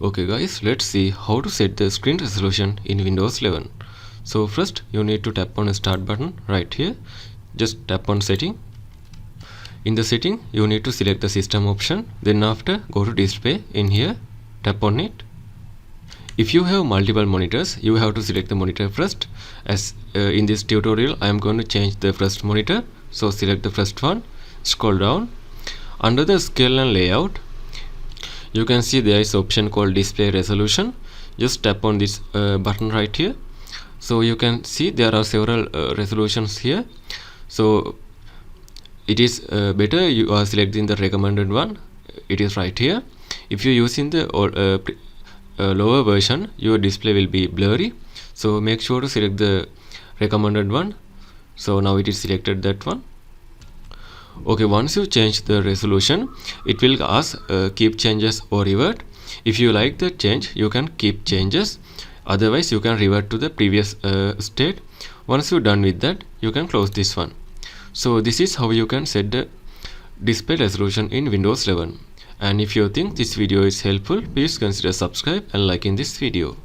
Okay guys, let's see how to set the screen resolution in Windows 11. So first you need to tap on the start button right here. Just tap on setting. In the setting you need to select the system option. Then after go to display. In here tap on it. If you have multiple monitors, you have to select the monitor first. As in this tutorial I am going to change the first monitor. So select the first one. Scroll down. Under the scale and layout, you can see there is option called display resolution. Just tap on this button right here. So you can see there are several resolutions here. So it is better you are selecting the recommended one. It is right here. If you using the lower version, your display will be blurry. So make sure to select the recommended one. So now it is selected, that one. Okay, once you change the resolution, it will ask keep changes or revert. If you like the change, you can keep changes. Otherwise you can revert to the previous state. Once you're done with that, you can close this one. So this is how you can set the display resolution in Windows 11. And if you think this video is helpful, please consider subscribe and liking this video.